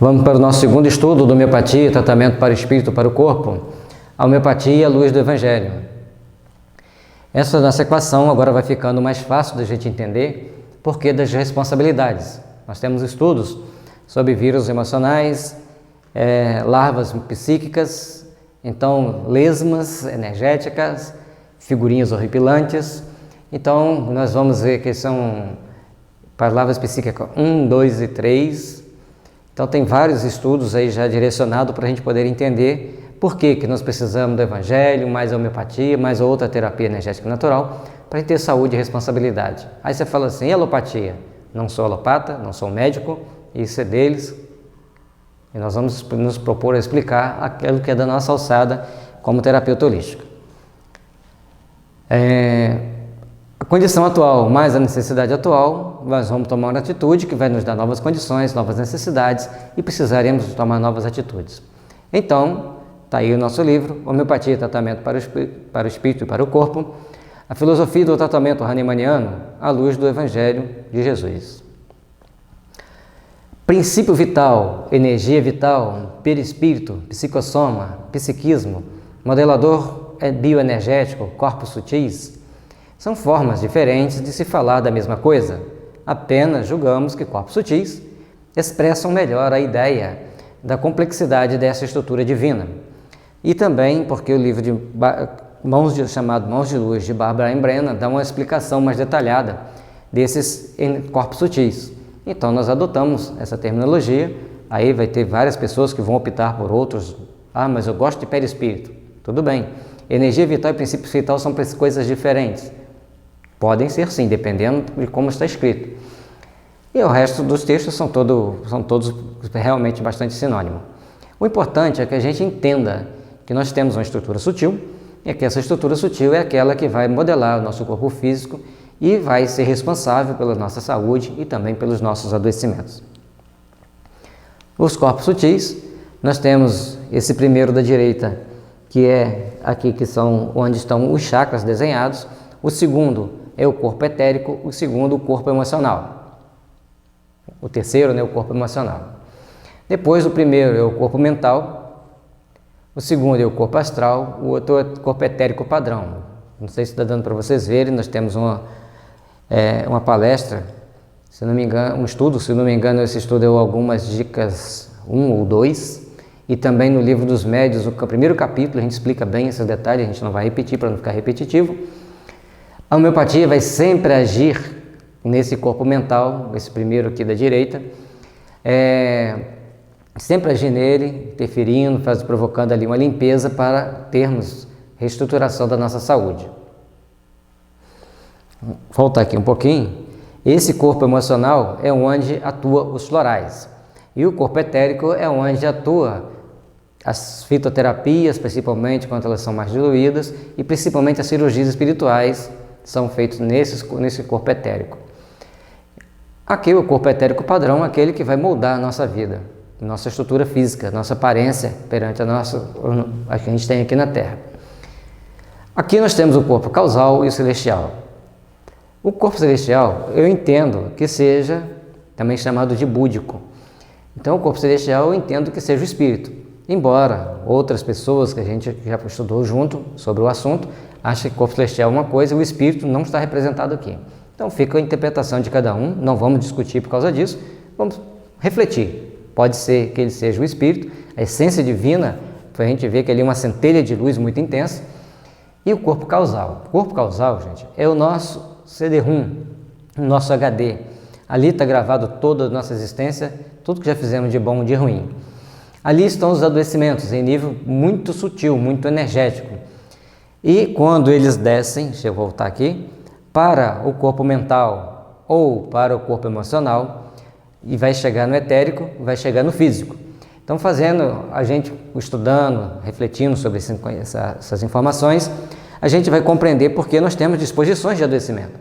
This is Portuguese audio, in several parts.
Vamos para o nosso segundo estudo da homeopatia, tratamento para o espírito e para o corpo. A homeopatia à luz do Evangelho. Essa nossa equação agora vai ficando mais fácil da gente entender porque das responsabilidades. Nós temos estudos sobre vírus emocionais, larvas psíquicas, então lesmas energéticas, figurinhas horripilantes. Então nós vamos ver que são para larvas psíquicas 1, 2 e 3. Então tem vários estudos aí já direcionados para a gente poder entender por que nós precisamos do Evangelho, mais a homeopatia, mais outra terapia energética natural, para a gente ter saúde e responsabilidade. Aí você fala assim, e alopatia? Não sou alopata, não sou médico, isso é deles. E nós vamos nos propor a explicar aquilo que é da nossa alçada como terapeuta holística. A condição atual mais a necessidade atual, nós vamos tomar uma atitude que vai nos dar novas condições, novas necessidades e precisaremos tomar novas atitudes. Então, está aí o nosso livro, Homeopatia e Tratamento para o Espírito e para o Corpo, a filosofia do tratamento hahnemanniano à luz do Evangelho de Jesus. Princípio vital, energia vital, perispírito, psicossoma, psiquismo, modelador bioenergético, corpos sutis, são formas diferentes de se falar da mesma coisa, apenas julgamos que corpos sutis expressam melhor a ideia da complexidade dessa estrutura divina. E também porque o livro chamado Mãos de Luz, de Barbara Brennan, dá uma explicação mais detalhada desses corpos sutis. Então nós adotamos essa terminologia, aí vai ter várias pessoas que vão optar por outros. Ah, mas eu gosto de perispírito. Tudo bem. Energia vital e princípio vital são coisas diferentes. Podem ser sim, dependendo de como está escrito. E o resto dos textos são todos realmente bastante sinônimos. O importante é que a gente entenda que nós temos uma estrutura sutil e que essa estrutura sutil é aquela que vai modelar o nosso corpo físico e vai ser responsável pela nossa saúde e também pelos nossos adoecimentos. Os corpos sutis, nós temos esse primeiro da direita, que é aqui que são onde estão os chakras desenhados. O segundo é o corpo etérico, o segundo o corpo emocional. O terceiro é o corpo emocional. Depois o primeiro é o corpo mental, o segundo é o corpo astral, o outro é o corpo etérico padrão. Não sei se está dando para vocês verem, nós temos uma palestra, se não me engano, um estudo, se não me engano, esse estudo deu algumas dicas 1 ou 2, e também no livro dos médios, o primeiro capítulo, a gente explica bem esses detalhes, a gente não vai repetir para não ficar repetitivo. A homeopatia vai sempre agir nesse corpo mental, esse primeiro aqui da direita, sempre agir nele, interferindo, provocando ali uma limpeza para termos reestruturação da nossa saúde. Vou voltar aqui um pouquinho. Esse corpo emocional é onde atua os florais e o corpo etérico é onde atua as fitoterapias, principalmente quando elas são mais diluídas, e principalmente as cirurgias espirituais são feitas nesse corpo etérico. Aqui o corpo etérico padrão é aquele que vai moldar a nossa vida, nossa estrutura física, nossa aparência perante a que a gente tem aqui na Terra. Aqui nós temos o corpo causal e o celestial. O corpo celestial eu entendo que seja também chamado de búdico. Então o corpo celestial eu entendo que seja o espírito. Embora outras pessoas que a gente já estudou junto sobre o assunto achem que o corpo celestial é uma coisa e o espírito não está representado aqui. Então fica a interpretação de cada um, não vamos discutir por causa disso, vamos refletir. Pode ser que ele seja o espírito, a essência divina, a gente vê que ali é uma centelha de luz muito intensa, e o corpo causal. O corpo causal, gente, é o nosso CD-ROM, o nosso HD. Ali está gravado toda a nossa existência, tudo que já fizemos de bom e de ruim. Ali estão os adoecimentos em nível muito sutil, muito energético. E quando eles descem, deixa eu voltar aqui, para o corpo mental ou para o corpo emocional, e vai chegar no etérico, vai chegar no físico. Então, fazendo, a gente estudando, refletindo sobre essas informações, a gente vai compreender porque nós temos disposições de adoecimento.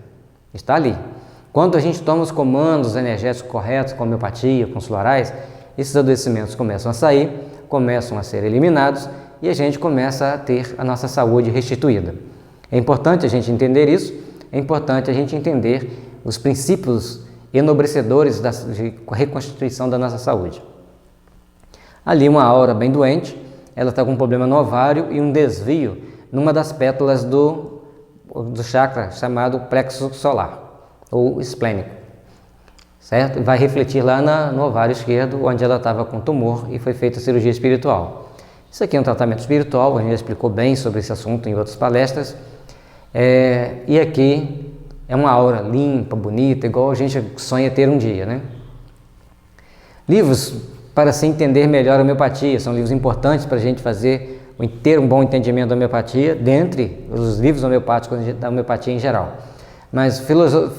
Está ali. Quando a gente toma os comandos energéticos corretos, com a homeopatia, com os florais, esses adoecimentos começam a sair, começam a ser eliminados e a gente começa a ter a nossa saúde restituída. É importante a gente entender isso, é importante a gente entender os princípios enobrecedores de reconstituição da nossa saúde. Ali uma aura bem doente, ela está com um problema no ovário e um desvio numa das pétalas do chakra chamado plexo solar, ou esplênico, certo? Vai refletir lá no ovário esquerdo, onde ela estava com tumor e foi feita a cirurgia espiritual. Isso aqui é um tratamento espiritual, a gente já explicou bem sobre esse assunto em outras palestras. E aqui é uma aura limpa, bonita, igual a gente sonha ter um dia, né? Livros para se entender melhor a homeopatia, são livros importantes para a gente ter um bom entendimento da homeopatia, dentre os livros homeopáticos da homeopatia em geral. Mas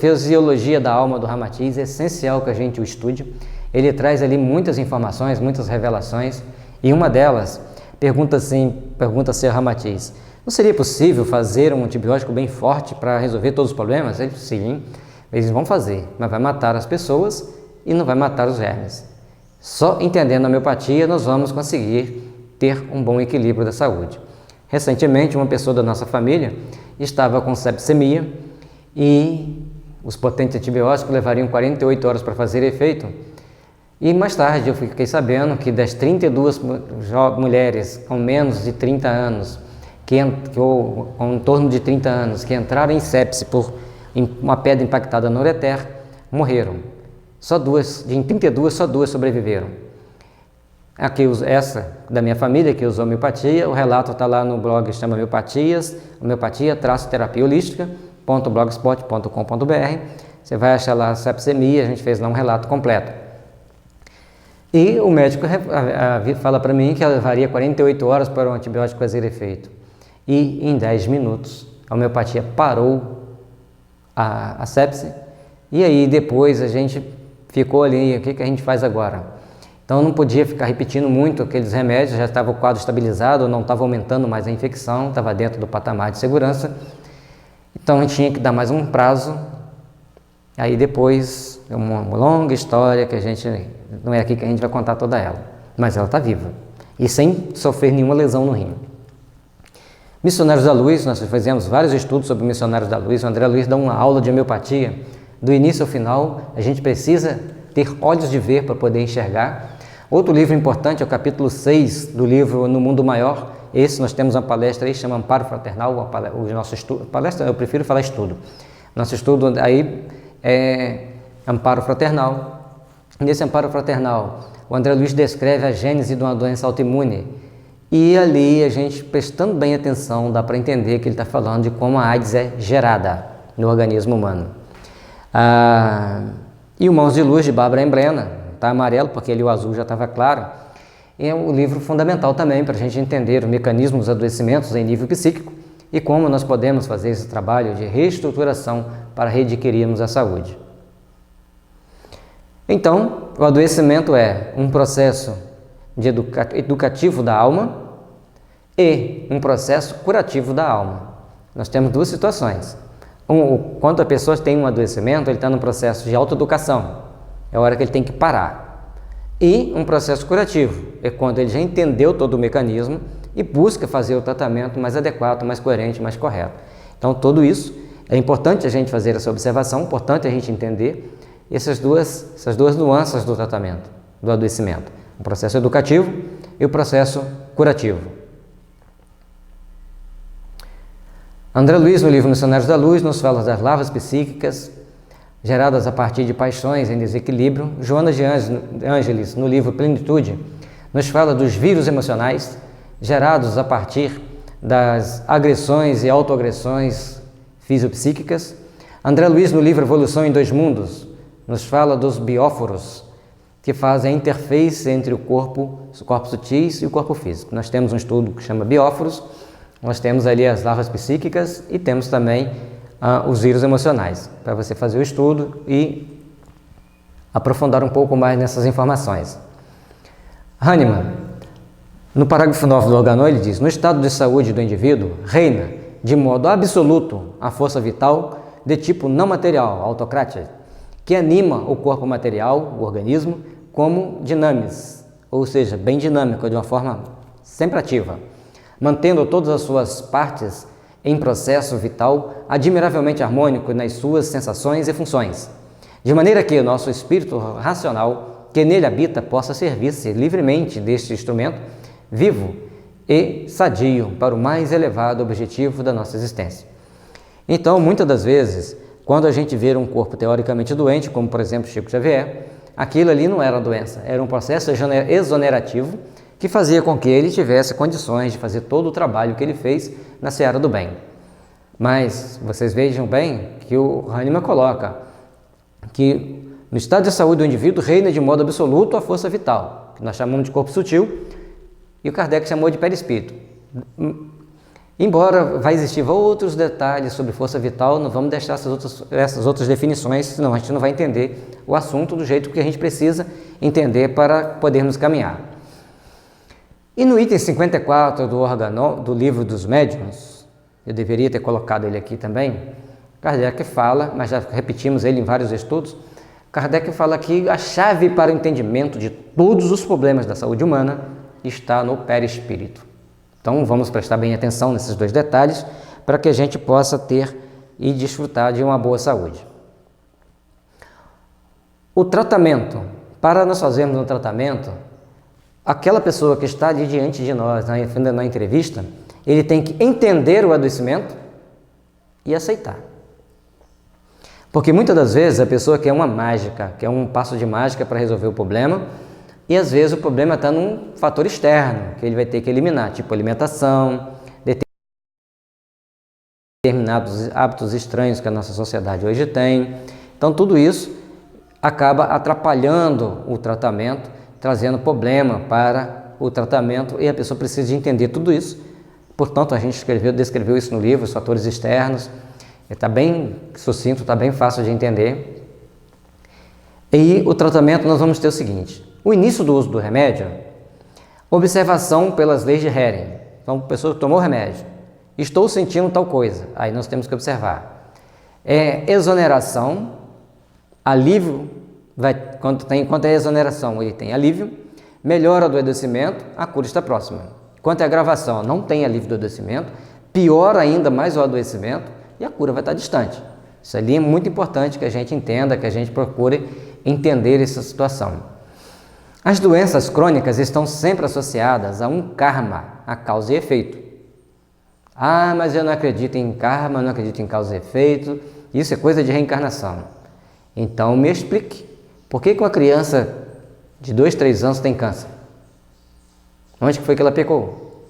Fisiologia da Alma do Ramatiz é essencial que a gente o estude. Ele traz ali muitas informações, muitas revelações, e uma delas pergunta-se a Ramatiz: não seria possível fazer um antibiótico bem forte para resolver todos os problemas? Ele disse: sim, eles vão fazer, mas vai matar as pessoas e não vai matar os vermes. Só entendendo a homeopatia nós vamos conseguir ter um bom equilíbrio da saúde. Recentemente, uma pessoa da nossa família estava com sepsemia e os potentes antibióticos levariam 48 horas para fazer efeito. E mais tarde eu fiquei sabendo que das 32 mulheres com menos de 30 anos, ou com em torno de 30 anos, que entraram em sepse por uma pedra impactada no ureter, morreram. Em 32, só 2 sobreviveram. Aqui, essa da minha família, que usou homeopatia, o relato está lá no blog, chama homeopatia-terapia holística.blogspot.com.br. Você vai achar lá a sepsemia, a gente fez lá um relato completo. E o médico fala para mim que ela levaria 48 horas para o antibiótico fazer efeito. E em 10 minutos a homeopatia parou a sepse. E aí depois a gente ficou ali, o que a gente faz agora? Então não podia ficar repetindo muito aqueles remédios, já estava o quadro estabilizado, não estava aumentando mais a infecção, estava dentro do patamar de segurança. Então a gente tinha que dar mais um prazo. Aí depois, é uma longa história que não é aqui que a gente vai contar toda ela, mas ela está viva e sem sofrer nenhuma lesão no rim. Missionários da Luz, nós fizemos vários estudos sobre Missionários da Luz. O André Luiz dá uma aula de homeopatia, do início ao final. A gente precisa ter olhos de ver para poder enxergar. Outro livro importante é o capítulo 6 do livro No Mundo Maior. Esse nós temos uma palestra aí, chama Amparo Fraternal. O nosso estudo, palestra, eu prefiro falar estudo. Nosso estudo aí é Amparo Fraternal. Nesse Amparo Fraternal, o André Luiz descreve a gênese de uma doença autoimune. E ali, a gente prestando bem atenção, dá para entender que ele está falando de como a AIDS é gerada no organismo humano. E o Mãos de Luz, de Bárbara Embrena, está amarelo porque ali o azul já estava claro. É um livro fundamental também para a gente entender o mecanismo dos adoecimentos em nível psíquico e como nós podemos fazer esse trabalho de reestruturação para readquirirmos a saúde. Então, o adoecimento é um processo educativo da alma e um processo curativo da alma. Nós temos duas situações. Quando a pessoa tem um adoecimento, ele está no processo de autoeducação, é a hora que ele tem que parar. E um processo curativo é quando ele já entendeu todo o mecanismo e busca fazer o tratamento mais adequado, mais coerente, mais correto. Então, tudo isso é importante a gente fazer essa observação, importante a gente entender essas duas nuances do tratamento, do adoecimento. O processo educativo e o processo curativo. André Luiz, no livro Missionários da Luz, nos fala das larvas psíquicas geradas a partir de paixões em desequilíbrio. Joana de Ângeles, no livro Plenitude, nos fala dos vírus emocionais gerados a partir das agressões e autoagressões fisiopsíquicas. André Luiz, no livro Evolução em Dois Mundos, nos fala dos bióforos, que fazem a interface entre os corpos sutis e o corpo físico. Nós temos um estudo que chama bióforos, nós temos ali as larvas psíquicas e temos também os vírus emocionais, para você fazer o estudo e aprofundar um pouco mais nessas informações. Hahnemann, no parágrafo 9 do organô, ele diz: no estado de saúde do indivíduo, reina de modo absoluto a força vital de tipo não material, autocrática, que anima o corpo material, o organismo, como dinamis, ou seja, bem dinâmico, de uma forma sempre ativa, mantendo todas as suas partes em processo vital admiravelmente harmônico nas suas sensações e funções, de maneira que o nosso espírito racional que nele habita possa servir-se livremente deste instrumento vivo e sadio para o mais elevado objetivo da nossa existência. Então, muitas das vezes, quando a gente vê um corpo teoricamente doente, como por exemplo Chico Xavier, aquilo ali não era doença, era um processo exonerativo que fazia com que ele tivesse condições de fazer todo o trabalho que ele fez na seara do bem. Mas vocês vejam bem que o Hahnemann coloca que no estado de saúde do indivíduo reina de modo absoluto a força vital, que nós chamamos de corpo sutil, e o Kardec chamou de perispírito. Embora vai existir outros detalhes sobre força vital, não vamos deixar essas outras definições, senão a gente não vai entender o assunto do jeito que a gente precisa entender para podermos caminhar. E no item 54 do livro dos médiuns, eu deveria ter colocado ele aqui também, Kardec fala, mas já repetimos ele em vários estudos, Kardec fala que a chave para o entendimento de todos os problemas da saúde humana está no perispírito. Então vamos prestar bem atenção nesses dois detalhes para que a gente possa ter e desfrutar de uma boa saúde. O tratamento, para nós fazermos um tratamento, aquela pessoa que está ali diante de nós na entrevista, ele tem que entender o adoecimento e aceitar. Porque muitas das vezes a pessoa quer uma mágica, quer um passo de mágica para resolver o problema, e às vezes o problema está num fator externo, que ele vai ter que eliminar, tipo alimentação, determinados hábitos estranhos que a nossa sociedade hoje tem. Então tudo isso acaba atrapalhando o tratamento, trazendo problema para o tratamento, e a pessoa precisa de entender tudo isso. Portanto, a gente descreveu isso no livro, os fatores externos. Está bem sucinto, está bem fácil de entender. E o tratamento nós vamos ter o seguinte: o início do uso do remédio, observação pelas leis de Hering. Então, a pessoa tomou o remédio, estou sentindo tal coisa, aí nós temos que observar. Exoneração, alívio, enquanto é exoneração, ele tem alívio, melhora do adoecimento, a cura está próxima. Quanto à agravação, não tem alívio do adoecimento, piora ainda mais o adoecimento, e a cura vai estar distante. Isso ali é muito importante que a gente entenda, que a gente procure entender essa situação. As doenças crônicas estão sempre associadas a um karma, a causa e efeito. Ah, mas eu não acredito em karma, não acredito em causa e efeito, isso é coisa de reencarnação. Então me explique, por que uma criança de 2, 3 anos tem câncer? Onde que foi que ela pecou?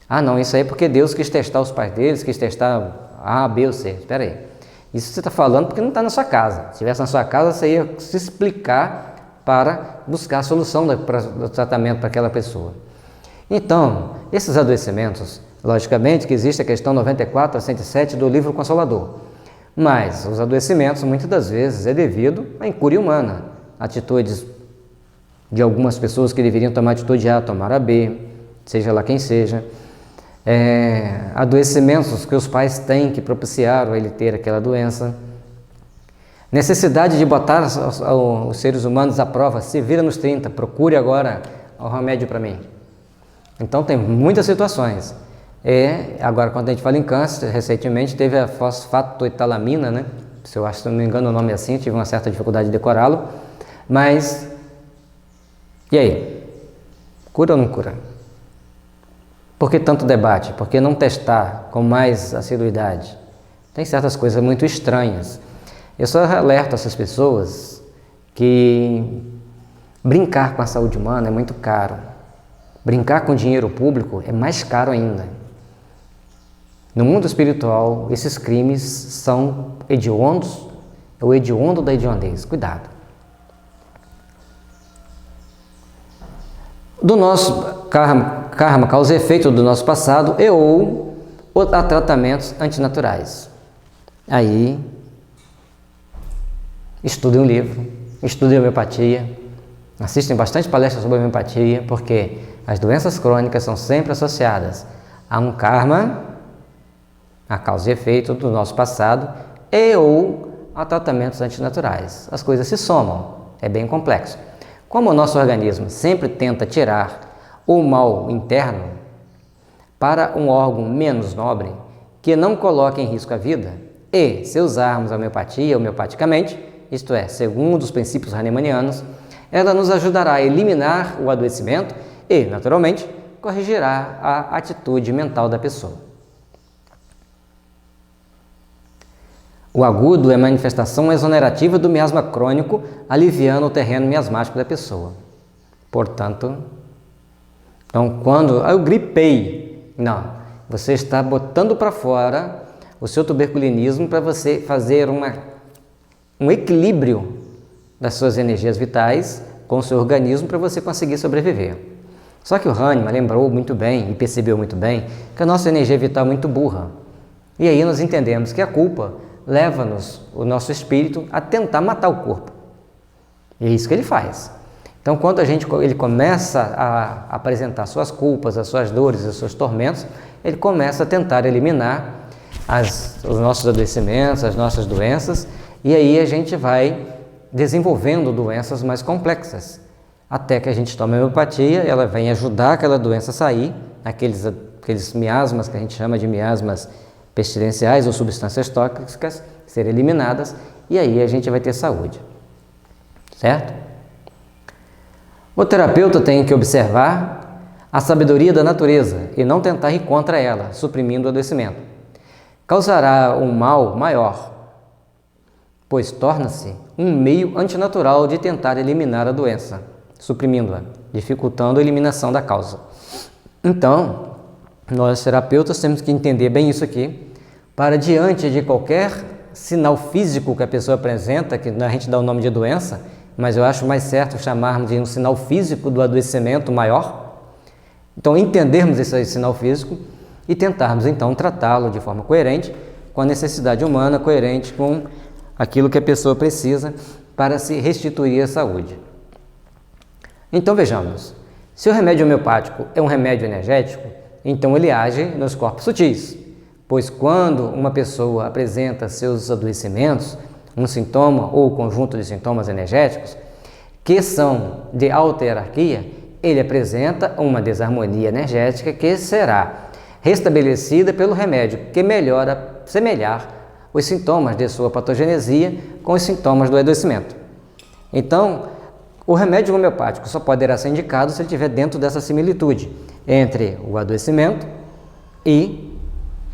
Ah não, isso aí é porque Deus quis testar os pais deles, quis testar A, B ou C. Espera aí. Isso você está falando porque não está na sua casa. Se estivesse na sua casa, você ia se explicar para buscar a solução do tratamento para aquela pessoa. Então, esses adoecimentos, logicamente que existe a questão 94 a 107 do livro Consolador. Mas os adoecimentos, muitas das vezes, é devido à incúria humana. Atitudes de algumas pessoas que deveriam tomar atitude A, tomar a B, seja lá quem seja. Adoecimentos que os pais têm que propiciaram a ele ter aquela doença, necessidade de botar os seres humanos à prova, se vira nos 30, procure agora o remédio para mim. Então tem muitas situações. Agora quando a gente fala em câncer, recentemente teve a fosfatoetalamina, né? Se eu acho, se não me engano o nome é assim, tive uma certa dificuldade de decorá-lo, mas e aí? Cura ou não cura? Por que tanto debate? Por que não testar com mais assiduidade? Tem certas coisas muito estranhas. Eu só alerto essas pessoas que brincar com a saúde humana é muito caro. Brincar com dinheiro público é mais caro ainda. No mundo espiritual, esses crimes são hediondos, é o hediondo da hediondez. Cuidado. Do nosso karma, causa e efeito do nosso passado ou a tratamentos antinaturais. Aí, estudem um livro, estudem homeopatia, assistem bastante palestras sobre homeopatia, porque as doenças crônicas são sempre associadas a um karma, a causa e efeito do nosso passado e ou a tratamentos antinaturais. As coisas se somam, é bem complexo. Como o nosso organismo sempre tenta tirar o mal interno para um órgão menos nobre, que não coloque em risco a vida, e se usarmos a homeopatia homeopaticamente, isto é, segundo os princípios hahnemannianos, ela nos ajudará a eliminar o adoecimento e, naturalmente, corrigirá a atitude mental da pessoa. O agudo é manifestação exonerativa do miasma crônico, aliviando o terreno miasmático da pessoa. Portanto, então quando eu gripei, não, você está botando para fora o seu tuberculinismo para você fazer um equilíbrio das suas energias vitais com o seu organismo para você conseguir sobreviver. Só que o Hahnemann lembrou muito bem e percebeu muito bem que a nossa energia vital é muito burra. E aí nós entendemos que a culpa leva-nos, o nosso espírito, a tentar matar o corpo. E é isso que ele faz. Então, quando ele começa a apresentar suas culpas, as suas dores, os seus tormentos, ele começa a tentar eliminar os nossos adoecimentos, as nossas doenças, e aí a gente vai desenvolvendo doenças mais complexas, até que a gente toma a homeopatia, ela vem ajudar aquela doença a sair, aqueles miasmas que a gente chama de miasmas pestilenciais ou substâncias tóxicas serem eliminadas, e aí a gente vai ter saúde, certo? O terapeuta tem que observar a sabedoria da natureza e não tentar ir contra ela, suprimindo o adoecimento. Causará um mal maior, pois torna-se um meio antinatural de tentar eliminar a doença, suprimindo-a, dificultando a eliminação da causa. Então, nós terapeutas temos que entender bem isso aqui, para diante de qualquer sinal físico que a pessoa apresenta, que a gente dá o nome de doença, mas eu acho mais certo chamarmos de um sinal físico do adoecimento maior. Então, entendermos esse sinal físico e tentarmos, então, tratá-lo de forma coerente com a necessidade humana, coerente com aquilo que a pessoa precisa para se restituir à saúde. Então, vejamos, se o remédio homeopático é um remédio energético, então ele age nos corpos sutis, pois quando uma pessoa apresenta seus adoecimentos, um sintoma ou conjunto de sintomas energéticos, que são de alta hierarquia, ele apresenta uma desarmonia energética que será restabelecida pelo remédio, que melhora semelhar os sintomas de sua patogenesia com os sintomas do adoecimento. Então, o remédio homeopático só poderá ser indicado se ele estiver dentro dessa similitude entre o adoecimento e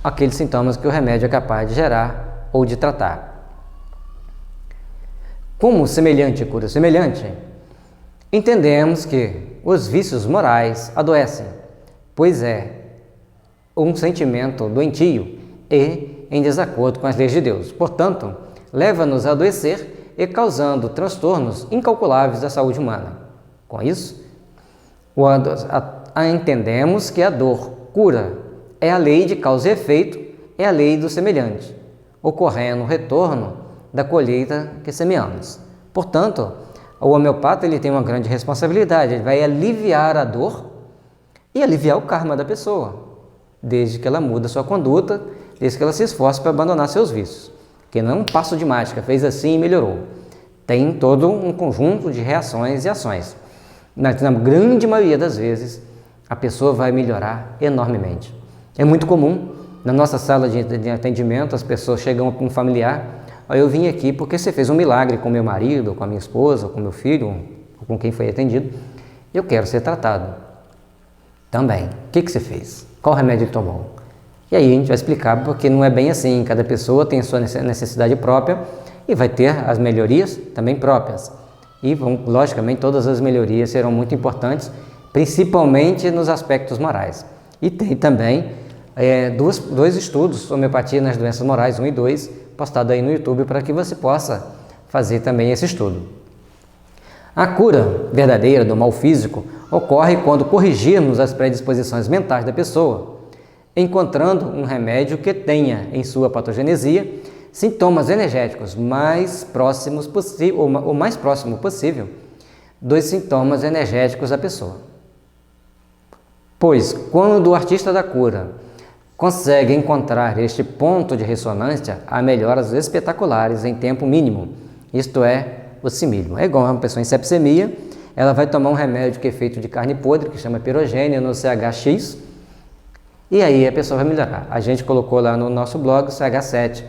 aqueles sintomas que o remédio é capaz de gerar ou de tratar. Como semelhante cura semelhante, entendemos que os vícios morais adoecem, pois é um sentimento doentio e em desacordo com as leis de Deus. Portanto, leva-nos a adoecer e causando transtornos incalculáveis à saúde humana. Com isso, entendemos que a dor cura é a lei de causa e efeito, é a lei do semelhante, ocorrendo o retorno da colheita que semeamos. Portanto, o homeopata ele tem uma grande responsabilidade, ele vai aliviar a dor e aliviar o karma da pessoa, desde que ela muda sua conduta, desde que ela se esforce para abandonar seus vícios. Que não é um passo de mágica, fez assim e melhorou. Tem todo um conjunto de reações e ações. Na grande maioria das vezes, a pessoa vai melhorar enormemente. É muito comum, na nossa sala de atendimento, as pessoas chegam com um familiar, eu vim aqui porque você fez um milagre com meu marido, com a minha esposa, com meu filho, ou com quem foi atendido, eu quero ser tratado. Também. O que você fez? Qual remédio ele tomou? E aí a gente vai explicar porque não é bem assim, cada pessoa tem a sua necessidade própria e vai ter as melhorias também próprias. E, logicamente, todas as melhorias serão muito importantes, principalmente nos aspectos morais. E tem também dois estudos, homeopatia nas doenças morais, 1 e 2, postado aí no YouTube para que você possa fazer também esse estudo. A cura verdadeira do mal físico ocorre quando corrigirmos as predisposições mentais da pessoa, encontrando um remédio que tenha em sua patogenesia sintomas energéticos mais próximo possível dos sintomas energéticos da pessoa. Pois, quando o artista da cura consegue encontrar este ponto de ressonância, há melhoras espetaculares em tempo mínimo, isto é, o simílimo. É igual a uma pessoa em sepsemia, ela vai tomar um remédio que é feito de carne podre, que chama pirogênia, no CHX, e aí a pessoa vai melhorar. A gente colocou lá no nosso blog o CH7,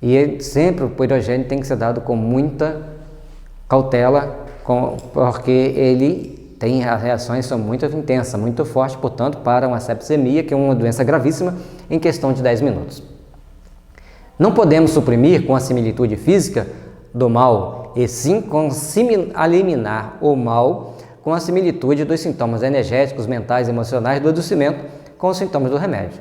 e sempre o pirogênio tem que ser dado com muita cautela, porque ele tem as reações são muito intensas, muito fortes, portanto, para uma sepsemia, que é uma doença gravíssima, em questão de 10 minutos. Não podemos suprimir com a similitude física do mal, e sim eliminar o mal com a similitude dos sintomas energéticos, mentais e emocionais do adoecimento com os sintomas do remédio.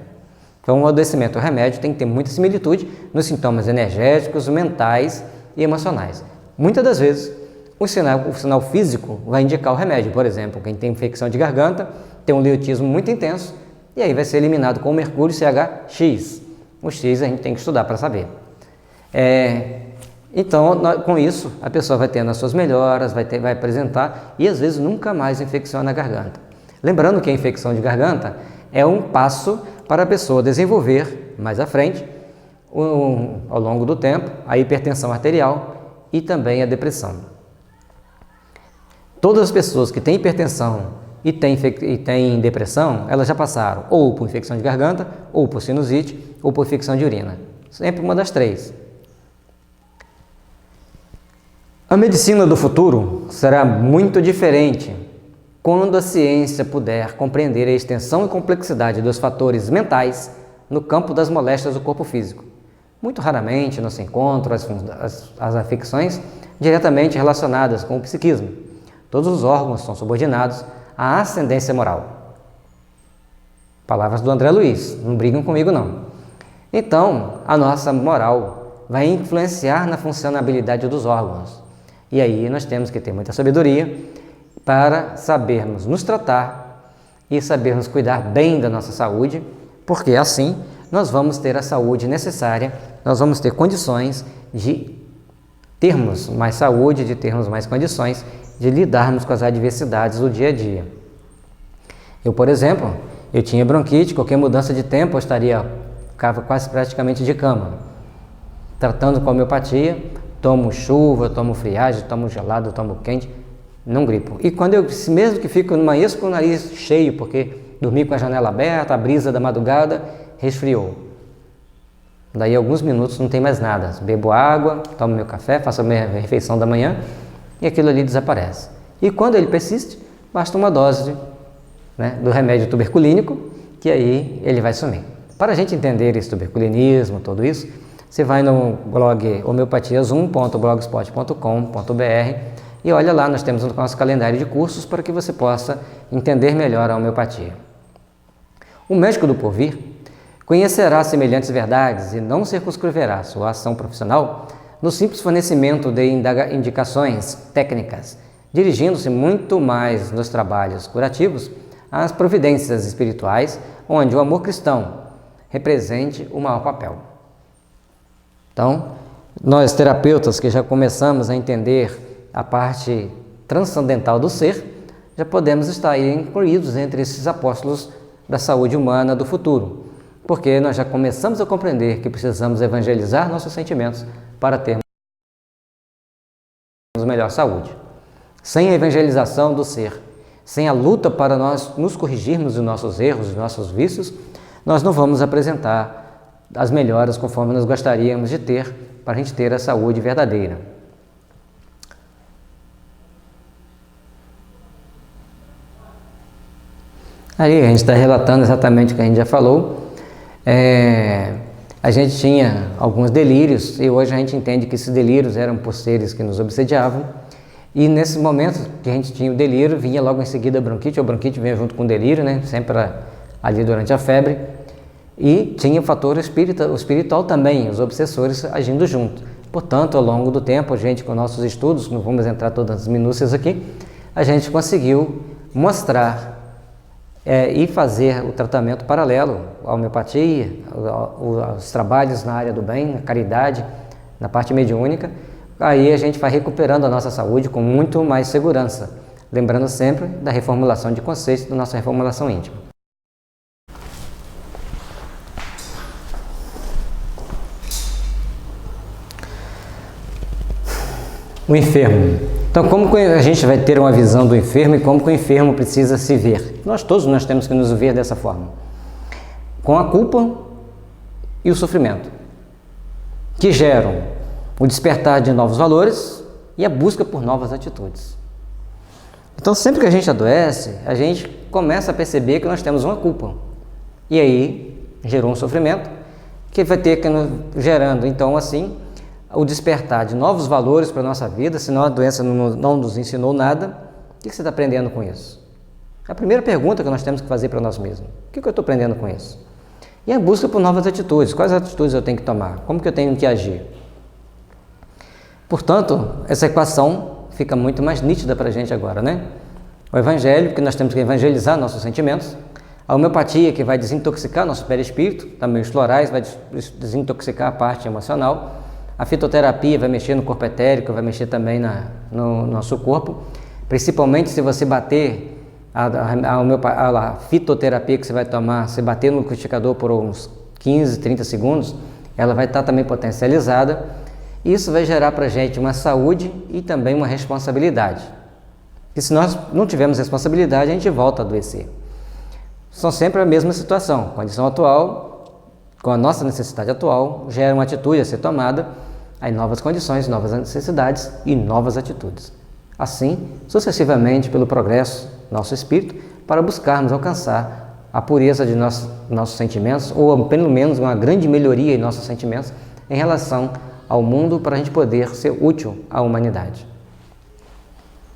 Então, o adoecimento do remédio tem que ter muita similitude nos sintomas energéticos, mentais e emocionais. Muitas das vezes, o sinal físico vai indicar o remédio. Por exemplo, quem tem infecção de garganta, tem um leutismo muito intenso, e aí vai ser eliminado com o mercúrio CHX. O X a gente tem que estudar para saber. Então, com isso, a pessoa vai tendo as suas melhoras, vai apresentar, e às vezes nunca mais infecciona a garganta. Lembrando que a infecção de garganta é um passo para a pessoa desenvolver mais à frente, ao longo do tempo, a hipertensão arterial e também a depressão. Todas as pessoas que têm hipertensão e têm depressão, elas já passaram ou por infecção de garganta, ou por sinusite, ou por infecção de urina. Sempre uma das três. A medicina do futuro será muito diferente quando a ciência puder compreender a extensão e complexidade dos fatores mentais no campo das moléstias do corpo físico. Muito raramente não se encontram as afecções diretamente relacionadas com o psiquismo. Todos os órgãos são subordinados à ascendência moral. Palavras do André Luiz, não brigam comigo não. Então, a nossa moral vai influenciar na funcionabilidade dos órgãos. E aí nós temos que ter muita sabedoria para sabermos nos tratar e sabermos cuidar bem da nossa saúde, porque assim nós vamos ter a saúde necessária, nós vamos ter condições de termos mais saúde, de termos mais condições de lidarmos com as adversidades do dia a dia. Eu, por exemplo, eu tinha bronquite, qualquer mudança de tempo eu ficava quase praticamente de cama. Tratando com a homeopatia, tomo chuva, tomo friagem, tomo gelado, tomo quente, não gripo. E quando mesmo que fico numa isso com o nariz cheio, porque dormi com a janela aberta, a brisa da madrugada resfriou. Daí alguns minutos não tem mais nada. Bebo água, tomo meu café, faço a minha refeição da manhã e aquilo ali desaparece. E quando ele persiste, basta uma dose do remédio tuberculínico, que aí ele vai sumir. Para a gente entender esse tuberculinismo, tudo isso, você vai no blog homeopatiazum.blogspot.com.br e olha lá, nós temos o nosso calendário de cursos para que você possa entender melhor a homeopatia. O médico do porvir conhecerá semelhantes verdades e não circunscreverá sua ação profissional no simples fornecimento de indicações técnicas, dirigindo-se muito mais nos trabalhos curativos às providências espirituais, onde o amor cristão represente o maior papel. Então, nós terapeutas que já começamos a entender a parte transcendental do ser, já podemos estar aí incluídos entre esses apóstolos da saúde humana do futuro, porque nós já começamos a compreender que precisamos evangelizar nossos sentimentos para termos melhor saúde. Sem a evangelização do ser, sem a luta para nós nos corrigirmos dos nossos erros, dos nossos vícios, nós não vamos apresentar as melhoras conforme nós gostaríamos de ter para a gente ter a saúde verdadeira. Aí a gente está relatando exatamente o que a gente já falou. A gente tinha alguns delírios e hoje a gente entende que esses delírios eram por seres que nos obsediavam. E nesse momento que a gente tinha o delírio, vinha logo em seguida a bronquite, ou a bronquite vinha junto com o delírio, sempre ali durante a febre. E tinha o fator espiritual também, os obsessores agindo junto. Portanto, ao longo do tempo, a gente com nossos estudos, não vamos entrar todas as minúcias aqui, a gente conseguiu mostrar e fazer o tratamento paralelo à homeopatia, aos trabalhos na área do bem, na caridade, na parte mediúnica. Aí a gente vai recuperando a nossa saúde com muito mais segurança, lembrando sempre da reformulação de conceitos, da nossa reformulação íntima. O enfermo. Então, como a gente vai ter uma visão do enfermo e como que o enfermo precisa se ver? Todos nós temos que nos ver dessa forma. Com a culpa e o sofrimento, que geram o despertar de novos valores e a busca por novas atitudes. Então, sempre que a gente adoece, a gente começa a perceber que nós temos uma culpa. E aí, gerou um sofrimento que vai ter que nos gerando, então, assim, o despertar de novos valores para a nossa vida. Senão a doença não nos ensinou nada. O que você está aprendendo com isso? É a primeira pergunta que nós temos que fazer para nós mesmos. O que eu estou aprendendo com isso? E a busca por novas atitudes. Quais atitudes eu tenho que tomar? Como que eu tenho que agir? Portanto, essa equação fica muito mais nítida para a gente agora, né? O Evangelho, que nós temos que evangelizar nossos sentimentos. A homeopatia, que vai desintoxicar nosso perispírito. Também os florais vai desintoxicar a parte emocional. A fitoterapia vai mexer no corpo etérico, vai mexer também no nosso corpo. Principalmente se você bater a fitoterapia que você vai tomar, você bater no liquidificador por uns 15, 30 segundos, ela vai estar também potencializada. Isso vai gerar para a gente uma saúde e também uma responsabilidade. E se nós não tivermos responsabilidade, a gente volta a adoecer. São sempre a mesma situação. Condição atual, com a nossa necessidade atual, gera uma atitude a ser tomada, aí novas condições, novas necessidades e novas atitudes. Assim, sucessivamente, pelo progresso do nosso espírito, para buscarmos alcançar a pureza de nossos sentimentos, ou pelo menos uma grande melhoria em nossos sentimentos em relação ao mundo, para a gente poder ser útil à humanidade.